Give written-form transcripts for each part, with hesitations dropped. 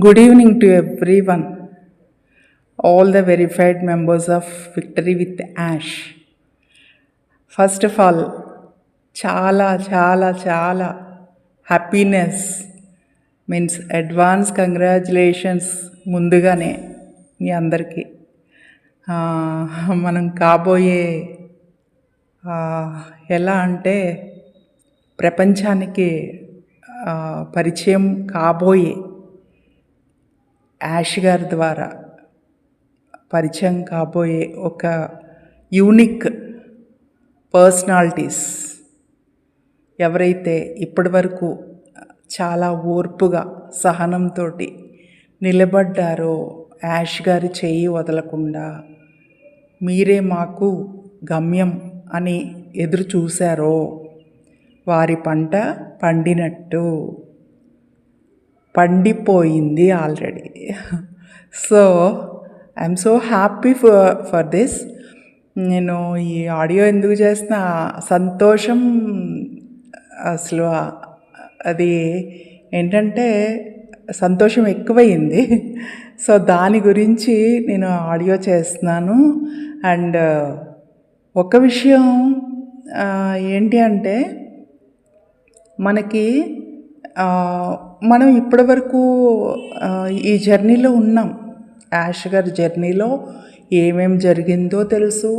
Good evening to everyone, all the verified members of Victory with Ash. First of all, చాలా happiness means advance congratulations ముందుగానే మీ అందరికీ. మనం కాబోయే ఎలా అంటే ప్రపంచానికి పరిచయం కాబోయే యాష్ గారి ద్వారా పరిచయం కాబోయే ఒక యూనిక్ పర్సనాలిటీస్ ఎవరైతే ఇప్పటి వరకు చాలా ఓర్పుగా సహనంతో నిలబడ్డారో, యాష్ గారి చేయి వదలకుండా మీరే మాకు గమ్యం అని ఎదురు చూశారో వారి పంట పండినట్టు పండిపోయింది already. So I'm so happy for this. నేను ఈ ఆడియో ఎందుకు చేసిన సంతోషం అసలు అది ఏంటంటే సంతోషం ఎక్కువయింది. సో దాని గురించి నేను ఆడియో చేస్తున్నాను. అండ్ ఒక విషయం ఏంటి అంటే మనం ఇప్పటి వరకు ఈ జర్నీలో ఉన్నాం. యాష్ గారి జర్నీలో ఏమేం జరిగిందో తెలుసు,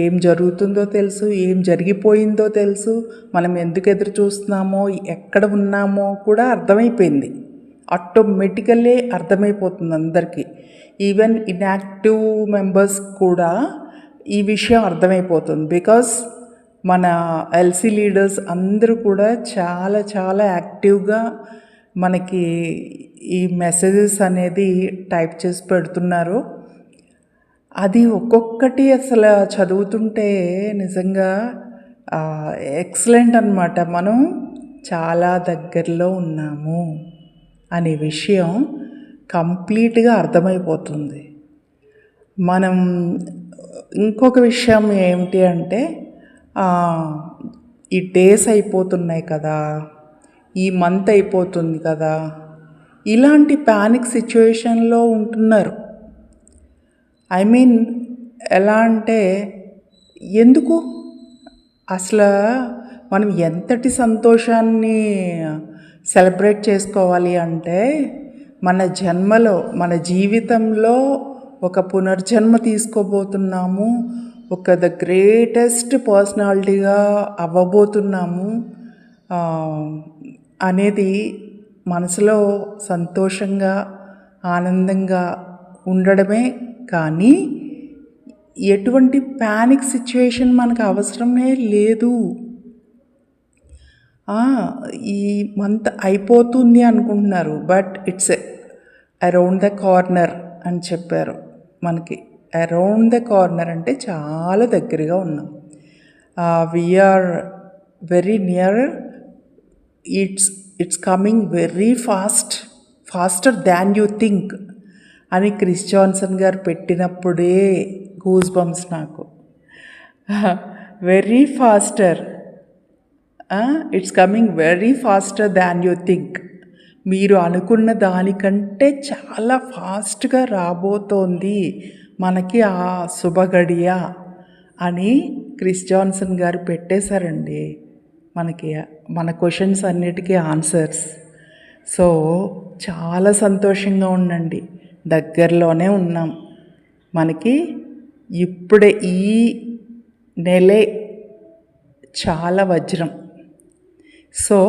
ఏం జరుగుతుందో తెలుసు, ఏం జరిగిపోయిందో తెలుసు, మనం ఎందుకు ఎదురు చూస్తున్నామో, ఎక్కడ ఉన్నామో కూడా అర్థమైపోయింది. ఆటోమేటికల్లీ అర్థమైపోతుంది అందరికీ. ఈవెన్ ఇన్యాక్టివ్ మెంబర్స్ కూడా ఈ విషయం అర్థమైపోతుంది. బికాస్ మన ఎల్సీ లీడర్స్ అందరూ కూడా చాలా యాక్టివ్గా మనకి ఈ మెసేజెస్ అనేది టైప్ చేసి పెడుతున్నారు. అది ఒక్కొక్కటి అసలు చదువుతుంటే నిజంగా ఎక్సలెంట్ అన్నమాట. మనం చాలా దగ్గరలో ఉన్నాము అనే విషయం కంప్లీట్గా అర్థమైపోతుంది. మనం ఇంకొక విషయం ఏమిటి అంటే ఈ డేస్ అయిపోతున్నాయి కదా, ఈ మంత్ అయిపోతుంది కదా, ఇలాంటి ప్యానిక్ సిచ్యువేషన్లో ఉంటున్నారు. ఐ మీన్ ఎలా అంటే ఎందుకు అసలు మనం ఎంతటి సంతోషాన్ని సెలబ్రేట్ చేసుకోవాలి అంటే మన జన్మలో, మన జీవితంలో ఒక పునర్జన్మ తీసుకోబోతున్నాము, ఒక ద గ్రేటెస్ట్ పర్సనాలిటీగా అవ్వబోతున్నాము అనేది మనసులో సంతోషంగా ఆనందంగా ఉండడమే. కానీ ఎటువంటి ప్యానిక్ సిచ్యువేషన్ మనకు అవసరమే లేదు. ఈ మంత్ అయిపోతుంది అనుకుంటున్నారు, but it's around the corner అని చెప్పారు మనకి. అరౌండ్ ద కార్నర్ అంటే చాలా దగ్గరగా ఉన్నాం. We're very near. It's coming very faster than you think అని క్రిస్ జాన్సన్ గారు పెట్టినప్పుడే గూస్ బంప్స్ నాకు. Very faster, it's coming very faster than you think. మీరు అనుకున్న దానికంటే చాలా ఫాస్ట్గా రాబోతోంది మనకి ఆ శుభగడియ అని క్రిస్ జాన్సన్ గారు పెట్టేశారండి మనకి, మన క్వశ్చన్స్ అన్నిటికీ ఆన్సర్స్. సో చాలా సంతోషంగా ఉండండి, దగ్గరలోనే ఉన్నాం. మనకి ఇప్పుడే ఈ నెలే చాలా వజ్రం. సో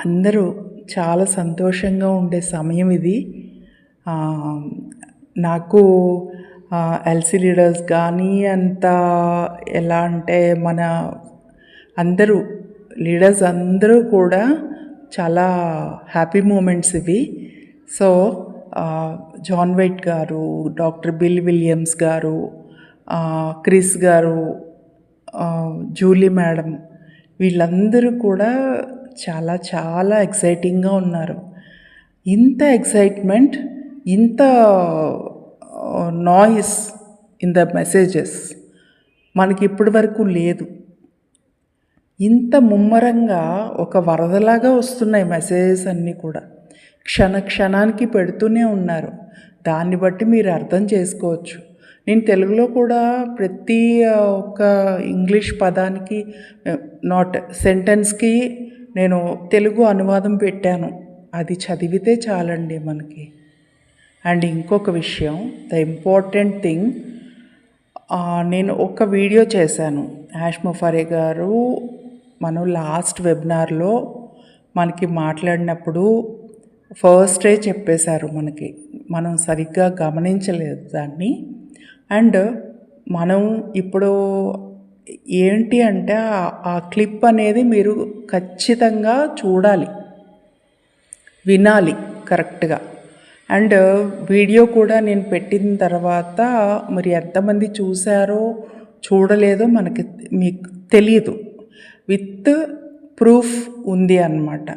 అందరూ చాలా సంతోషంగా ఉండే సమయం ఇది. నాకు ఎల్సీ లీడర్స్ కానీ అంత ఎలా అంటే మన అందరూ లీడర్స్ అందరూ కూడా చాలా హ్యాపీ మూమెంట్స్ ఇవి. సో జాన్ వైట్ గారు, డాక్టర్ బిల్ విలియమ్స్ గారు, క్రిస్ గారు, జూలీ మేడం, వీళ్ళందరూ కూడా చాలా ఎక్సైటింగ్గా ఉన్నారు. ఇంత ఎక్సైట్మెంట్, ఇంత నాయిస్ ఇన్ ద మెసేజెస్ మనకి ఇప్పటి వరకు లేదు. ఇంత ముమ్మరంగా ఒక వరదలాగా వస్తున్నాయి మెసేజెస్ అన్నీ కూడా. క్షణానికి పెడుతూనే ఉన్నారు. దాన్ని బట్టి మీరు అర్థం చేసుకోవచ్చు. నేను తెలుగులో కూడా ప్రతి ఒక్క ఇంగ్లీష్ పదానికి సెంటెన్స్కి నేను తెలుగు అనువాదం పెట్టాను. అది చదివితే చాలండి మనకి. అండ్ ఇంకొక విషయం, ద ఇంపార్టెంట్ థింగ్, నేను ఒక వీడియో చేశాను. యాష్ ముఫారే గారు మనం లాస్ట్ వెబినార్లో మనకి మాట్లాడినప్పుడు ఫస్టే చెప్పేశారు మనకి. మనం సరిగ్గా గమనించలేదు దాన్ని. అండ్ మనం ఇప్పుడు ఏంటి అంటే ఆ క్లిప్ అనేది మీరు ఖచ్చితంగా చూడాలి, వినాలి కరెక్ట్గా. అండ్ వీడియో కూడా నేను పెట్టిన తర్వాత మరి ఎంతమంది చూసారో చూడలేదో మనకి మీకు తెలియదు. విత్ ప్రూఫ్ ఉంది అన్నమాట.